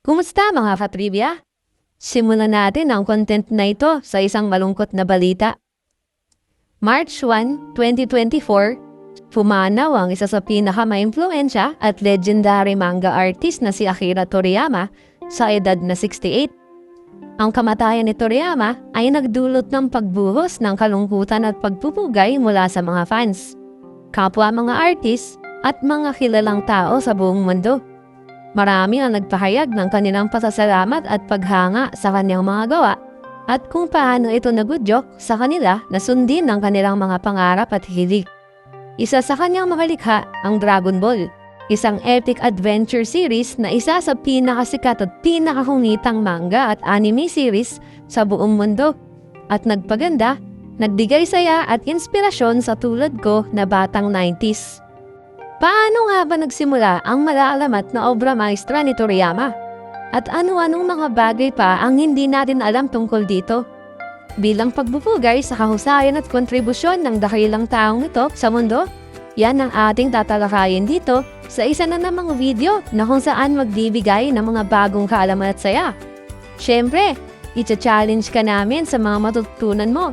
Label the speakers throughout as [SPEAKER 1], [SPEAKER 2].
[SPEAKER 1] Kumusta mga katrivia? Simulan natin ang content na ito sa isang malungkot na balita. March 1, 2024, pumanaw ang isa sa pinaka-maimpluwensya at legendary manga artist na si Akira Toriyama sa edad na 68. Ang kamatayan ni Toriyama ay nagdulot ng pagbuhos ng kalungkutan at pagpupugay mula sa mga fans, kapwa mga artist at mga kilalang tao sa buong mundo. Marami ang nagpahayag ng kanilang pasasalamat at paghanga sa kanyang mga gawa at kung paano ito nagudyok sa kanila na sundin ang kanilang mga pangarap at hilig. Isa sa kanyang mga likha ang Dragon Ball, isang epic adventure series na isa sa pinakasikat at pinakahungitang manga at anime series sa buong mundo at nagpaganda, nagbigay saya at inspirasyon sa tulad ko na batang 90s. Paano nga ba nagsimula ang malalamat na obra maestra ni Toriyama? At ano-anong mga bagay pa ang hindi natin alam tungkol dito? Bilang pagbubugay sa kahusayan at kontribusyon ng dakilang taong ito sa mundo, yan ang ating tatalakayin dito sa isa na namang video na kung saan magbibigay ng mga bagong kaalaman at saya. Siyempre, i-challenge ka namin sa mga matutunan mo.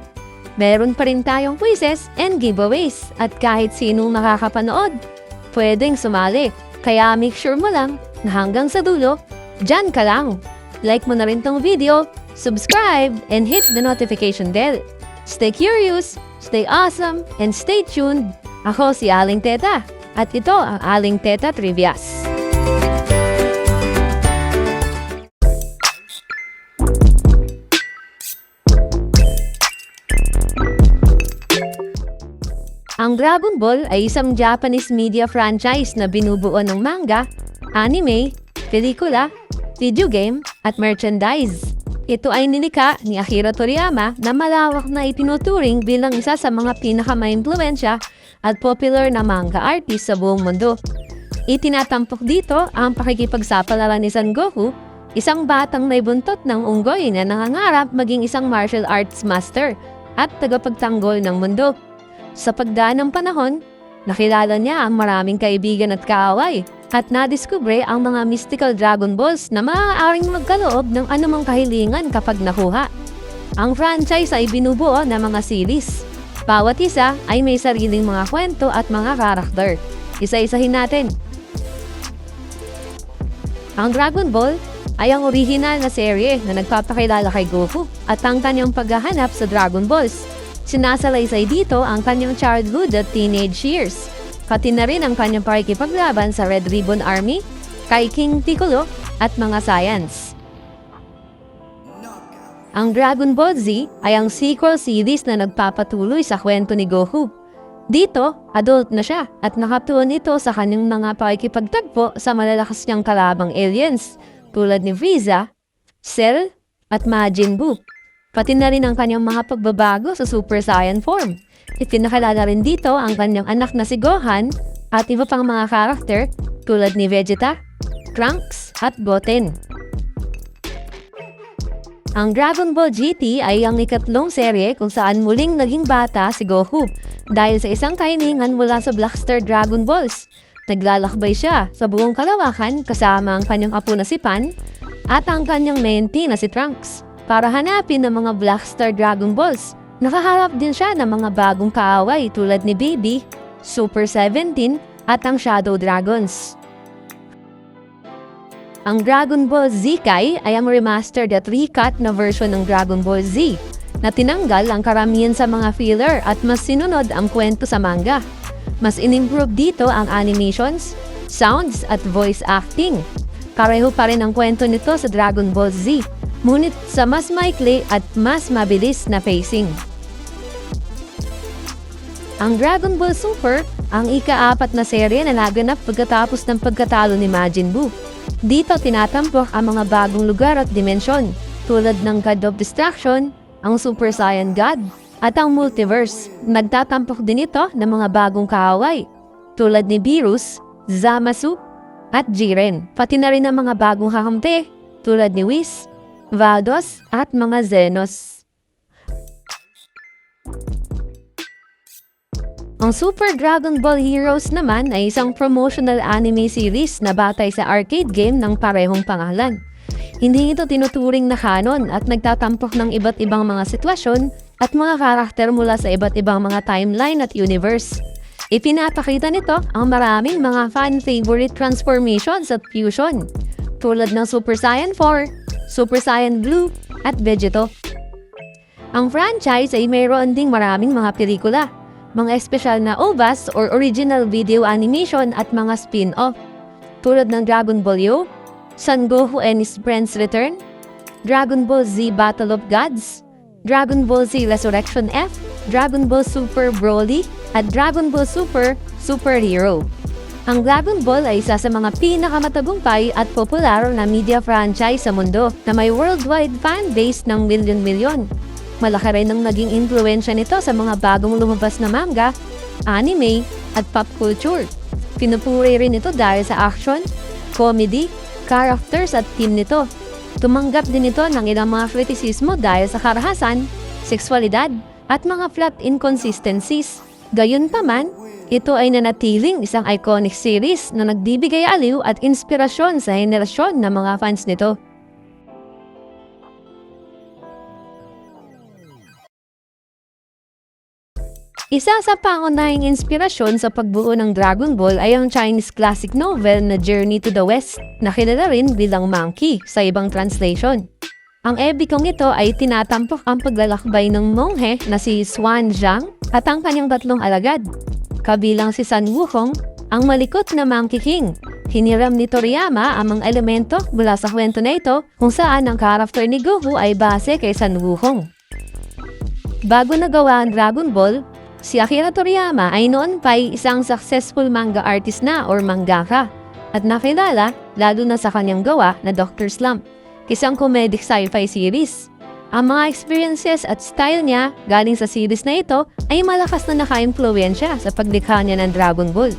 [SPEAKER 1] Meron pa rin tayong quizzes and giveaways at kahit sinong nakakapanood, pwedeng sumali. Kaya make sure mo lang na hanggang sa dulo, dyan ka lang. Like mo na rin tong video, subscribe, and hit the notification bell. Stay curious, stay awesome, and stay tuned. Ako si Aling Teta, at ito ang Aling Teta Trivias. Ang Dragon Ball ay isang Japanese media franchise na binubuo ng manga, anime, pelikula, video game, at merchandise. Ito ay nilikha ni Akira Toriyama na malawak na itinuturing bilang isa sa mga pinaka-maimpluwensya at popular na manga artist sa buong mundo. Itinatampok dito ang pakikipagsapalaran ni Son Goku, isang batang naibuntot ng unggoy na nangangarap maging isang martial arts master at tagapagtanggol ng mundo. Sa pagdaan ng panahon, nakilala niya ang maraming kaibigan at kaaway at nadiskubre ang mga mystical Dragon Balls na maaaring magkaloob ng anumang kahilingan kapag nakuha. Ang franchise ay binubuo ng mga series. Bawat isa ay may sariling mga kwento at mga karakter. Isa-isahin natin. Ang Dragon Ball ay ang original na serye na nagpapakilala kay Goku at ang kanyang paghahanap sa Dragon Balls. Sinasalaysay dito ang kanyang childhood at teenage years, pati na rin ang kanyang pakikipaglaban sa Red Ribbon Army, kay King Piccolo at mga Saiyans. Ang Dragon Ball Z ay ang sequel series na nagpapatuloy sa kwento ni Goku. Dito, adult na siya at nakatuon ito sa kanyang mga pakikipagtagpo sa malalakas niyang kalabang aliens tulad ni Frieza, Cell at Majin Buu. Pati na rin ang kanyang mga pagbabago sa Super Saiyan form. Ipinakilala rin dito ang kanyang anak na si Gohan at iba pang mga karakter tulad ni Vegeta, Trunks at Goten. Ang Dragon Ball GT ay ang ikatlong serye kung saan muling naging bata si Goku dahil sa isang kahilingan mula sa Blackstar Dragon Balls. Naglalakbay siya sa buong kalawakan kasama ang kanyang apo na si Pan at ang kanyang mentee na si Trunks para hanapin ng mga Blackstar Dragon Balls. Nakaharap din siya ng mga bagong kaaway tulad ni Baby, Super 17 at ang Shadow Dragons. Ang Dragon Ball Z Kai ay ang remastered at recut na version ng Dragon Ball Z na tinanggal ang karamihan sa mga filler at mas sinunod ang kwento sa manga. Mas in-improve dito ang animations, sounds at voice acting. Pareho pa rin ang kwento nito sa Dragon Ball Z, ngunit sa mas maikli at mas mabilis na pacing. Ang Dragon Ball Super, ang ika-4 na serye na naganap pagkatapos ng pagkatalo ni Majin Buu. Dito tinatampok ang mga bagong lugar at dimensyon, tulad ng God of Destruction, ang Super Saiyan God, at ang Multiverse. Nagtatampok din ito ng mga bagong kaaway, tulad ni Beerus, Zamasu, at Jiren. Pati na rin ang mga bagong kakampi, tulad ni Whis, Vados at mga Zenos. Ang Super Dragon Ball Heroes naman ay isang promotional anime series na batay sa arcade game ng parehong pangalan. Hindi ito tinuturing na kanon at nagtatampok ng iba't ibang mga sitwasyon at mga karakter mula sa iba't ibang mga timeline at universe. Ipinapakita nito ang maraming mga fan-favorite transformations at fusion, tulad ng Super Saiyan 4, Super Saiyan Blue, at Vegito. Ang franchise ay mayroon ding maraming mga pelikula, mga espesyal na OVAs or original video animation at mga spin-off, tulad ng Dragon Ball U, Son Goku and His Friends Return, Dragon Ball Z Battle of Gods, Dragon Ball Z Resurrection F, Dragon Ball Super Broly, at Dragon Ball Super Superhero. Ang Dragon Ball ay isa sa mga pinakamatagumpay at popular na media franchise sa mundo na may worldwide fan base ng milyon-milyon. Malaki rin ang naging impluensya nito sa mga bagong lumabas na manga, anime, at pop culture. Pinupuri rin ito dahil sa action, comedy, characters at team nito. Tumanggap din ito ng ilang mga kritisismo dahil sa karahasan, sexualidad, at mga plot inconsistencies. Gayunpaman, ito ay nanatiling isang iconic series na nagbibigay aliw at inspirasyon sa henerasyon ng mga fans nito. Isa sa pangunahing inspirasyon sa pagbuo ng Dragon Ball ay ang Chinese classic novel na Journey to the West, na kilala rin bilang Monkey sa ibang translation. Ang epikong ito ay tinatampok ang paglalakbay ng monghe na si Xuan Zhang at ang kanyang tatlong alagad, kabilang si Sun Wukong, ang malikot na Monkey King. Hiniram ni Toriyama ang mga elemento mula sa kwento na ito kung saan ang karakter ni Goku ay base kay Sun Wukong. Bago nagawa ang Dragon Ball, si Akira Toriyama ay noon pa'y isang successful manga artist na or mangaka at nakilala lalo na sa kanyang gawa na Dr. Slump, isang comedic sci-fi series. Ang mga experiences at style niya galing sa series na ito ay malakas na naka-impluwensya sa paglikha niya ng Dragon Ball.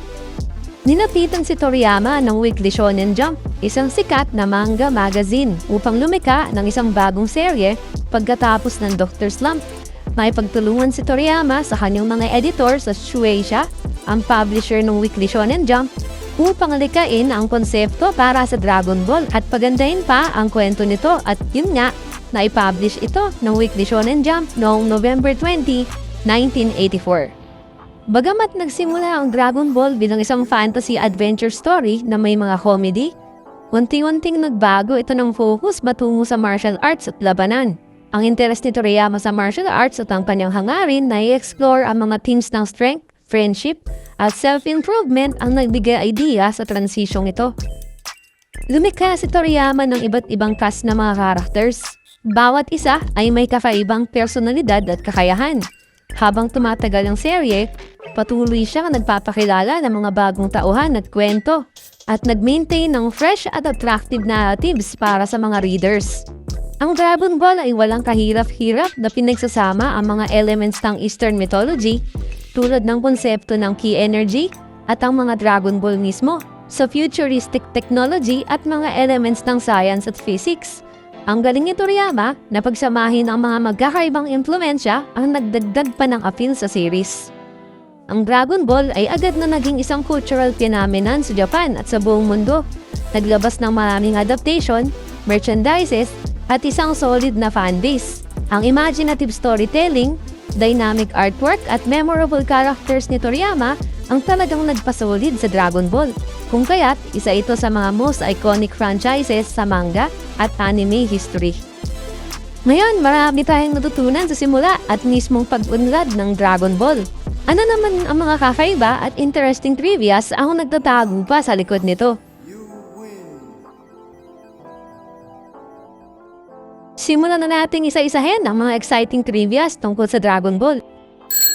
[SPEAKER 1] Nilapitan si Toriyama ng Weekly Shonen Jump, isang sikat na manga magazine, upang lumikha ng isang bagong serye pagkatapos ng Dr. Slump. Naipagtulungan si Toriyama sa kanyang mga editor sa Shueisha, ang publisher ng Weekly Shonen Jump, upang likain ang konsepto para sa Dragon Ball at pagandahin pa ang kwento nito, at yun nga, na-publish ito ng Weekly Shonen Jump noong November 20, 1984. Bagamat nagsimula ang Dragon Ball bilang isang fantasy adventure story na may mga comedy, unti-unting nagbago ito ng focus patungo sa martial arts at labanan. Ang interest ni Toriyama sa martial arts at ang kanyang hangarin na i-explore ang mga themes ng strength, friendship, at self-improvement ang nagbigay idea sa transisyong ito. Lumikha si Toriyama ng iba't ibang cast na mga characters. Bawat isa ay may kakaibang personalidad at kakayahan. Habang tumatagal ang serye, patuloy siyang nagpapakilala ng mga bagong tauhan at kwento at nag-maintain ng fresh at attractive narratives para sa mga readers. Ang Dragon Ball ay walang kahirap-hirap na pinagsasama ang mga elements ng Eastern mythology tulad ng konsepto ng Ki Energy at ang mga Dragon Ball mismo sa futuristic technology at mga elements ng science at physics. Ang galing ni Toriyama na pagsamahin ang mga magkakaibang impluwensya ang nagdagdag pa ng appeal sa series. Ang Dragon Ball ay agad na naging isang cultural phenomenon sa Japan at sa buong mundo. Naglabas ng maraming adaptation, merchandises, at isang solid na fanbase. Ang imaginative storytelling, dynamic artwork at memorable characters ni Toriyama ang talagang nagpasolid sa Dragon Ball. Kung kaya't isa ito sa mga most iconic franchises sa manga at anime history. Ngayon, marami tayong natutunan sa simula at mismong pag-unlad ng Dragon Ball. Ano naman ang mga kakaiba at interesting trivias ang nagtatago pa sa likod nito? Simulan na nating isa-isahin ang mga exciting trivias tungkol sa Dragon Ball.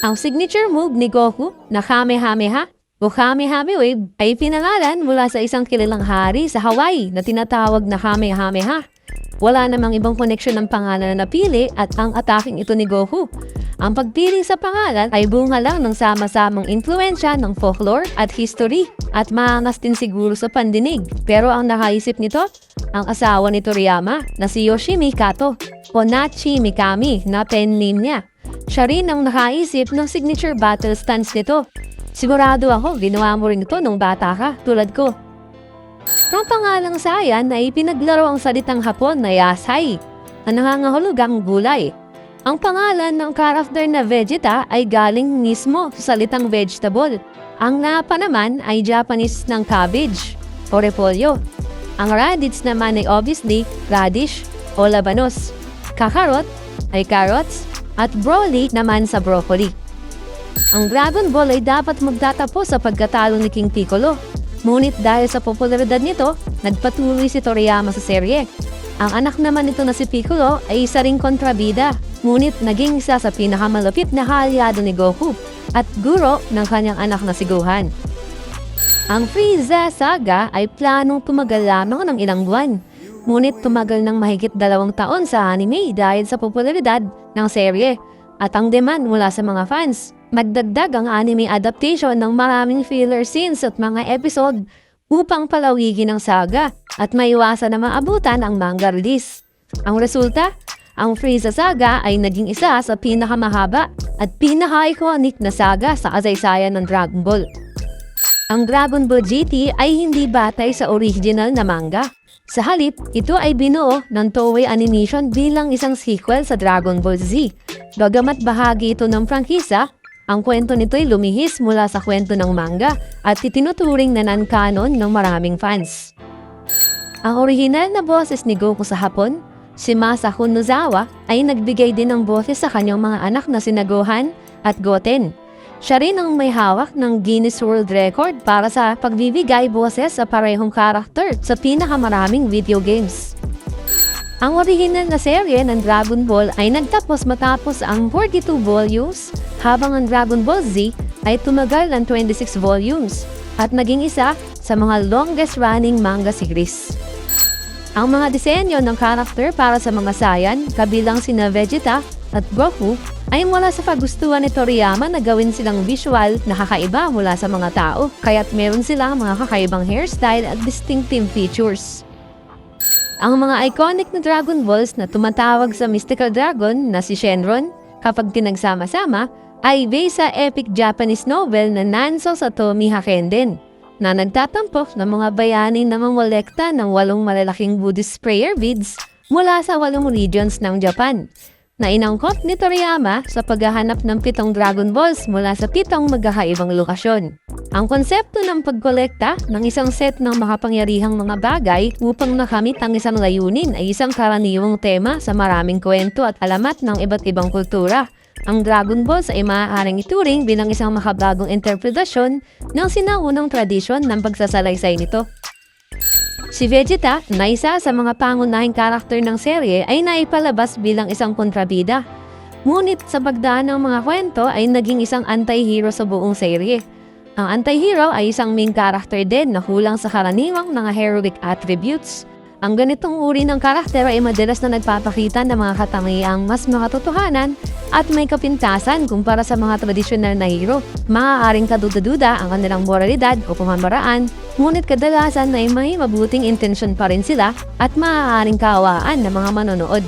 [SPEAKER 1] Ang signature move ni Goku na Kamehameha o Kamehame Wave ay pinangalan mula sa isang kilalang hari sa Hawaii na tinatawag na Kamehameha. Wala namang ibang koneksyon ng pangalan na napili at ang ataking ito ni Goku. Ang pagpili sa pangalan ay bunga lang ng sama-samang impluensya ng folklore at history at maangas din siguro sa pandinig. Pero ang nakaisip nito, ang asawa ni Toriyama na si Yoshimi Kato o Nachi Mikami na pen name niya. Siya rin ang nakaisip ng signature battle stance nito. Sigurado ako, ginawa mo rin ito nung bata ka, tulad ko. Ang pangalang Saiyan ay pinaglaro ang salitang Hapon na Yasai, na nangangahulugang gulay. Ang pangalan ng karakter na Vegeta ay galing mismo sa salitang vegetable. Ang napa naman ay Japanese ng cabbage o repolyo. Ang radish naman ay obviously radish o labanos. Kakarot ay carrots at broly naman sa broccoli. Ang Dragon Ball ay dapat magtatapos sa pagkatalo ni King Piccolo. Ngunit dahil sa popularidad nito, nagpatuloy si Toriyama sa serye. Ang anak naman nito na si Piccolo ay isa ring kontrabida. Ngunit naging isa sa pinakamalapit na kaalyado ni Goku at guro ng kanyang anak na si Gohan. Ang Frieza Saga ay planong tumagal lamang ng ilang buwan. Ngunit tumagal ng mahigit 2 taon sa anime dahil sa popularidad ng serye at ang demand mula sa mga fans. Magdagdag ang anime adaptation ng maraming filler scenes at mga episode upang palawigin ang saga at maiwasan na maabutan ang manga release. Ang resulta, ang Frieza Saga ay naging isa sa pinakamahaba at pinaka-iconic na saga sa kasaysayan ng Dragon Ball. Ang Dragon Ball GT ay hindi batay sa original na manga. Sa halip, ito ay binuo ng Toei Animation bilang isang sequel sa Dragon Ball Z. Bagamat bahagi ito ng prangkisa, ang kwento nito ay lumihis mula sa kwento ng manga at itinuturing na non-canon ng maraming fans. Ang orihinal na boses ni Goku sa Hapon, si Masahiro Nozawa, ay nagbigay din ng boses sa kanyang mga anak na sina Gohan at Goten. Siya rin ang may hawak ng Guinness World Record para sa pagbibigay boses sa parehong karakter sa pinakamaraming video games. Ang original na serye ng Dragon Ball ay nagtapos matapos ang 42 volumes, habang ang Dragon Ball Z ay tumagal ng 26 volumes at naging isa sa mga longest running manga series. Ang mga disenyo ng karakter para sa mga Saiyan, kabilang sina Vegeta at Goku, ay mula sa kagustuhan ni Toriyama na gawin silang visual na kakaiba mula sa mga tao, kaya't meron silang mga kakaibang hairstyle at distinctive features. Ang mga iconic na Dragon Balls na tumatawag sa mystical dragon na si Shenron, kapag tinagsama-sama, ay based sa epic Japanese novel na Nanso Satomi Hakenden, na nagtatampok ng mga bayani na mamolekta ng 8 malalaking Buddhist prayer beads mula sa 8 regions ng Japan, na inangkop ni Toriyama sa paghahanap ng 7 Dragon Balls mula sa 7 magkakaibang lokasyon. Ang konsepto ng pagkolekta ng isang set ng makapangyarihang mga bagay upang makamit ang isang layunin ay isang karaniwang tema sa maraming kwento at alamat ng iba't ibang kultura. Ang Dragon Balls ay maaaring ituring bilang isang makabagong interpretasyon ng sinaunang tradisyon ng pagsasalaysay nito. Si Vegeta, na isa sa mga pangunahing karakter ng serye, ay naipalabas bilang isang kontrabida. Ngunit sa pagdaan ng mga kwento ay naging isang anti-hero sa buong serye. Ang anti-hero ay isang main character din na kulang sa karaniwang mga heroic attributes. Ang ganitong uri ng karakter ay madalas na nagpapakita ng mga katangiang mas makatotohanan at may kapintasan kumpara sa mga tradisyonal na hero. Maaaring kaduda-duda ang kanilang moralidad o pamamaraan, ngunit kadalasan ay may mabuting intensyon pa rin sila at maaaring kaawaan ng mga manonood.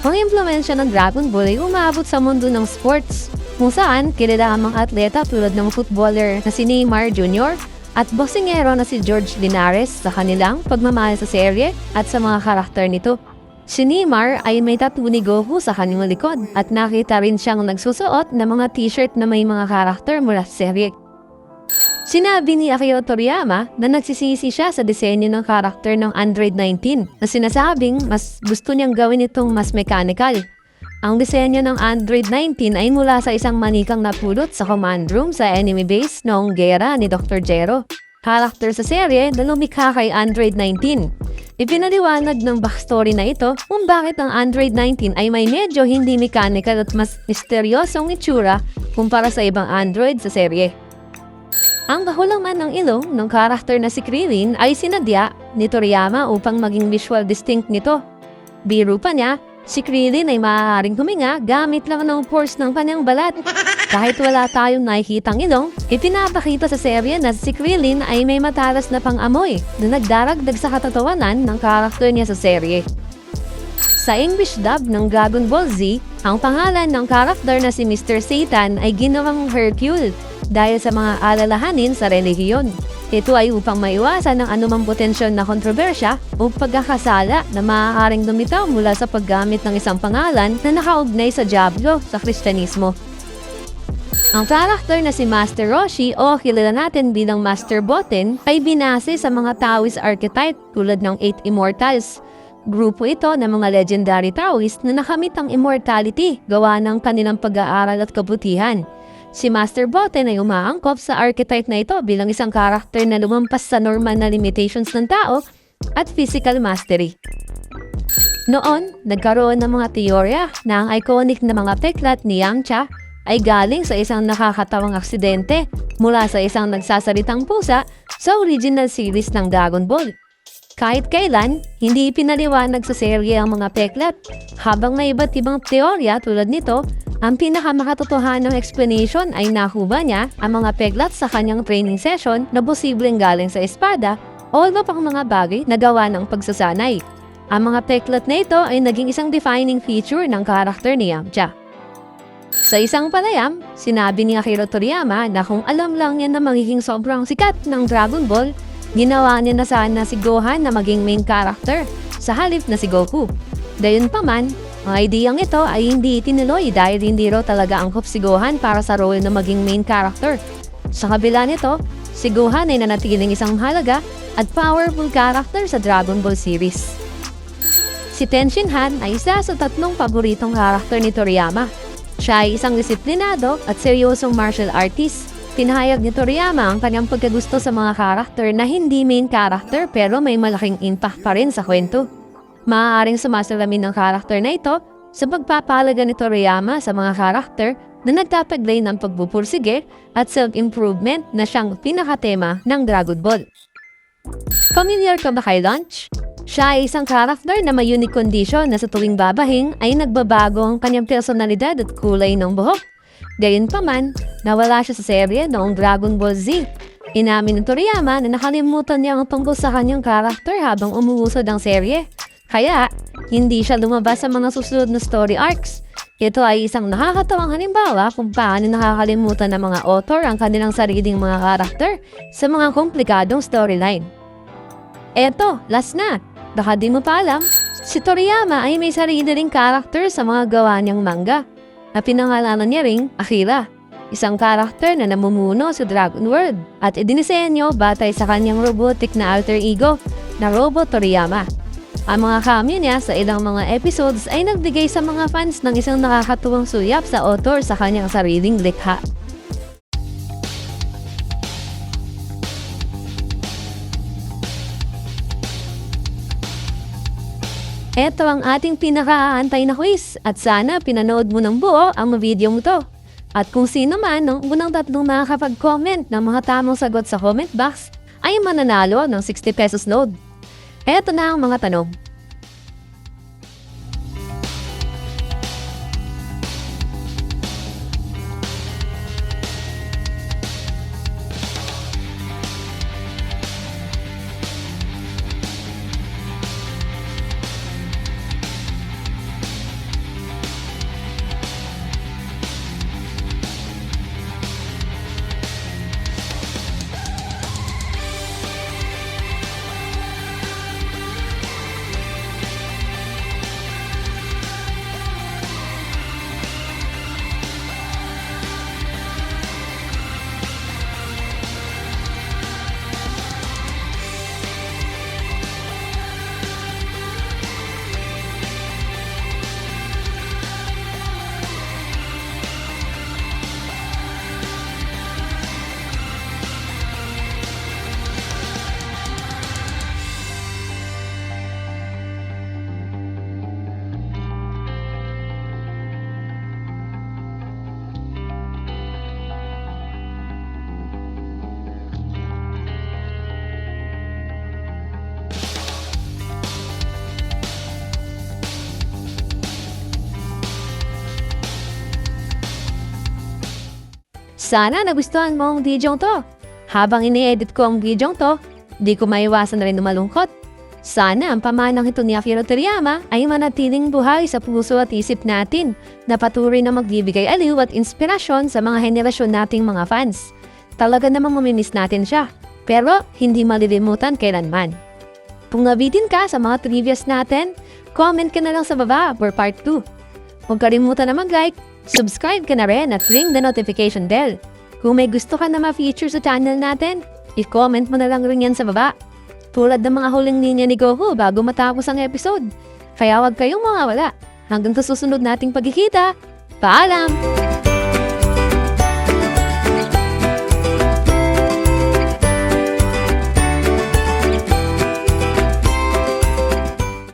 [SPEAKER 1] Ang impluwensya ng Dragon Ball ay umabot sa mundo ng sports, kung saan kilala ang mga atleta tulad ng footballer na si Neymar Jr. at boksingero na si George Linares sa kanilang pagmamahal sa serye at sa mga karakter nito. Si Neymar ay may tattoo ni Goku sa kanyang likod at nakita rin siyang nagsusuot ng mga t-shirt na may mga karakter mula sa serye. Sinabi ni Akira Toriyama na nagsisisi siya sa disenyo ng karakter ng Android 19 na sinasabing mas gusto niyang gawin itong mas mechanical. Ang disenyo ng Android 19 ay mula sa isang manikang napulot sa command room sa anime base noong gera ni Dr. Gero, karakter sa serye na lumikha kay Android 19. Ipinaliwanag ng backstory na ito kung bakit ang Android 19 ay may medyo hindi mechanical at mas misteryosong itsura kumpara sa ibang Android sa serye. Ang kahulaman ng ilong ng karakter na si Krillin ay sinadya ni Toriyama upang maging visual distinct nito. Biro pa niya, si Krillin ay maaaring huminga gamit lang ng force ng kanyang balat. Kahit wala tayong nakikitang ilong, ipinapakita sa serye na si Krillin ay may matalas na pang-amoy na nagdaragdag sa katatawanan ng karakter niya sa serye. Sa English dub ng Dragon Ball Z, ang pangalan ng karakter na si Mr. Satan ay ginawang Hercule dahil sa mga alalahanin sa relihiyon. Ito ay upang maiwasan ang anumang potensyal na kontrobersya o pagkakasala na maaaring lumitaw mula sa paggamit ng isang pangalan na nakaugnay sa Diablo sa Kristyanismo. Ang karakter na si Master Roshi o kilala natin bilang Master Boten ay binase sa mga Taoist archetype tulad ng 8 Immortals. Grupo ito ng mga legendary Taoist na nakamit ang immortality gawa ng kanilang pag-aaral at kabutihan. Si Master Boten ay umaangkop sa archetype na ito bilang isang karakter na lumampas sa normal na limitations ng tao at physical mastery. Noon, nagkaroon ng mga teorya na ang iconic na mga peklat ni Yamcha ay galing sa isang nakakatawang aksidente mula sa isang nagsasalitang pusa sa original series ng Dragon Ball. Kahit kailan, hindi ipinaliwanag sa serye ang mga peklat, habang may iba't ibang teorya tulad nito, ang pinakamakatotohanang explanation ay nakuha niya ang mga peklat sa kanyang training session na posibleng galing sa espada o iba pang mga bagay na gawa ng pagsasanay. Ang mga peklat na ito ay naging isang defining feature ng karakter ni Yamcha. Sa isang panayam, sinabi ni Akira Toriyama na kung alam lang niya na magiging sobrang sikat ng Dragon Ball, ginawa niya na sana si Gohan na maging main character sa halip na si Goku. Gayunpaman, ang ideyang ito ay hindi itinuloy dahil hindi raw talaga angkop si Gohan para sa role na maging main character. Sa kabila nito, si Gohan ay nanatiling isang mahalaga at powerful character sa Dragon Ball series. Si Tenshin Han ay isa sa 3 paboritong karakter ni Toriyama. Siya ay isang disiplinado at seryosong martial artist. Pinahayag ni Toriyama ang kanyang pagkagusto sa mga karakter na hindi main character pero may malaking impact pa rin sa kwento. Maaaring sumasalamin ng karakter na ito sa pagpapahalaga ni Toriyama sa mga karakter na nagtataglay ng pagpupursige at self-improvement na siyang pinakatema ng Dragon Ball. Familiar ka ba kay Lunch? Siya ay isang karakter na may unique condition na sa tuwing babahing ay nagbabago ang kanyang personalidad at kulay ng buhok. Gayunpaman, nawala siya sa serye noong Dragon Ball Z. Inamin ni Toriyama na nakalimutan niya ang tungkol sa kanyang karakter habang umuusad ang serye. Kaya, hindi siya lumabas sa mga susunod na story arcs. Ito ay isang nakakatawang halimbawa kung paano nakakalimutan ng mga author ang kanilang sariling mga karakter sa mga komplikadong storyline. Eto, last na. Baka di mo pa alam, si Toriyama ay may sarili ring karakter sa mga gawa niyang manga na pinangalanan niya ring Akira, isang karakter na namumuno sa Dragon World at idinisenyo batay sa kanyang robotic na alter ego na Robo Toriyama. Ang mga cameo niya sa ilang mga episodes ay nagbigay sa mga fans ng isang nakakatuwang suyap sa author sa kanyang sariling likha. Ito ang ating pinakaantay na quiz at sana pinanood mo ng buo ang video mo to. At kung sino man ng unang 3 makakapag-comment ng mga tamang sagot sa comment box ay mananalo ng 60 pesos load. Eto na ang mga tanong. Sana nagustuhan mo ang video to. Habang ini-edit ko ang video to, di ko maiwasan na rin malungkot. Sana ang pamanang ito ni Akira Toriyama ay manatiling buhay sa puso at isip natin na patuloy na magbibigay aliw at inspirasyon sa mga henerasyon nating mga fans. Talaga namang mamimiss natin siya. pero hindi malilimutan kailanman. Kung nabitin ka sa mga trivias natin, comment ka na lang sa baba for part 2. Huwag kalimutan na mag-like, subscribe ka na rin at ring the notification bell. Kung may gusto ka na ma-feature sa channel natin, i-comment mo na lang rin yan sa baba. Tulad ng mga huling linya ni Goku bago matapos ang episode. Kaya huwag kayong mawawala. Hanggang sa susunod nating pagkikita. Paalam!